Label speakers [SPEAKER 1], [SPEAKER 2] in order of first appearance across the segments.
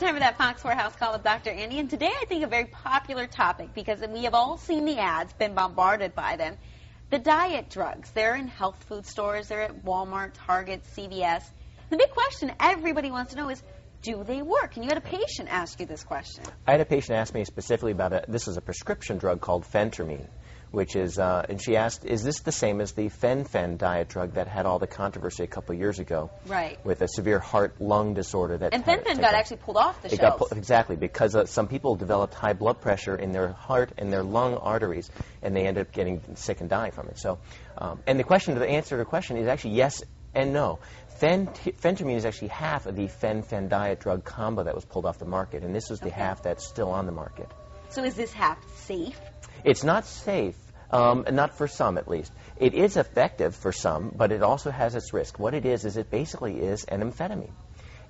[SPEAKER 1] time for that Fox 4 House Call with Dr. Andy, and today I think a very popular topic because we have all seen the ads, been bombarded by them. The diet drugs, they're in health food stores, they're at Walmart, Target, CVS. The big question everybody wants to know is, do they work? And you had a patient ask you this question.
[SPEAKER 2] I had a patient ask me specifically about this is a prescription drug called phentermine, which is, and she asked, is this the same as the fen-phen diet drug that had all the controversy a couple of years ago?
[SPEAKER 1] Right.
[SPEAKER 2] With a severe heart-lung disorder.
[SPEAKER 1] And fen-phen got actually pulled off the shelves.
[SPEAKER 2] Exactly, because some people developed high blood pressure in their heart and their lung arteries, and they ended up getting sick and dying from it. So, and the answer to the question is actually yes and no. Phentermine is actually half of the fen-phen diet drug combo that was pulled off the market, and this is the half that's still on the market.
[SPEAKER 1] So is this half safe?
[SPEAKER 2] It's not safe, not for some at least. It is effective for some, but it also has its risk. What it is it basically is an amphetamine.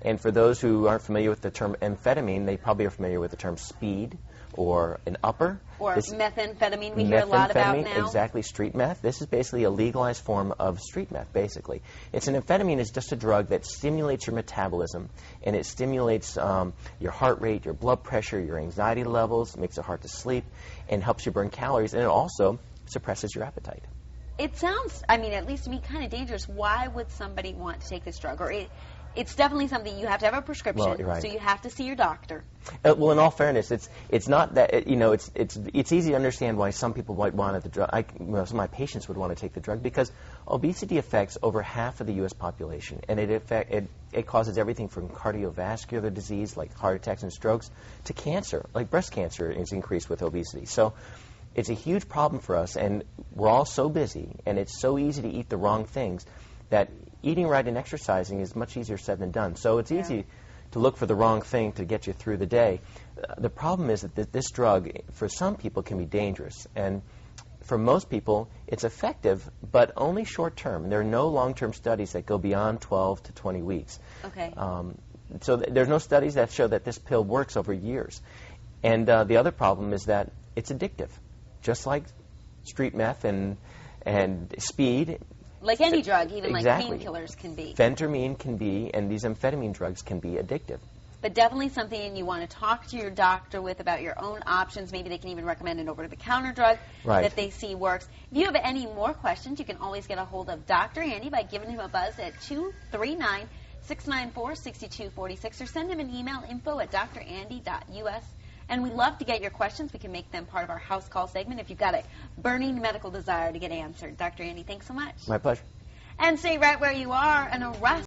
[SPEAKER 2] And for those who aren't familiar with the term amphetamine, they probably are familiar with the term speed or an upper.
[SPEAKER 1] Or methamphetamine we hear a lot about now.
[SPEAKER 2] Exactly, street meth. This is basically a legalized form of street meth, basically. It's an amphetamine is just a drug that stimulates your metabolism, and it stimulates your heart rate, your blood pressure, your anxiety levels, makes it hard to sleep, and helps you burn calories, and it also suppresses your appetite.
[SPEAKER 1] It sounds, I mean, at least to me, kind of dangerous. Why would somebody want to take this drug? Or it's definitely something you have to have a prescription,
[SPEAKER 2] well, you're right.
[SPEAKER 1] So you have to see your doctor.
[SPEAKER 2] Well, in all fairness, it's not that it's easy to understand why some people might want the drug. Some of my patients would want to take the drug because obesity affects over half of the U.S. population, and it causes everything from cardiovascular disease like heart attacks and strokes to cancer, like breast cancer is increased with obesity. So it's a huge problem for us, and we're all so busy, and it's so easy to eat the wrong things that eating right and exercising is much easier said than done. So it's easy to look for the wrong thing to get you through the day. The problem is that this drug, for some people, can be dangerous. And for most people, it's effective, but only short term. There are no long-term studies that go beyond 12 to 20 weeks.
[SPEAKER 1] Okay.
[SPEAKER 2] So there's no studies that show that this pill works over years. And the other problem is that it's addictive, just like street meth and speed.
[SPEAKER 1] Like any drug, even
[SPEAKER 2] exactly.
[SPEAKER 1] Like painkillers can be.
[SPEAKER 2] Phentermine can be, and these amphetamine drugs can be addictive.
[SPEAKER 1] But definitely something you want to talk to your doctor with about your own options. Maybe they can even recommend an over-the-counter drug that they see works. If you have any more questions, you can always get a hold of Dr. Andy by giving him a buzz at 239-694-6246 or send him an email, info@drandy.us. And we'd love to get your questions. We can make them part of our house call segment if you've got a burning medical desire to get answered. Dr. Andy, thanks so much.
[SPEAKER 2] My pleasure.
[SPEAKER 1] And stay right where you are. An arrest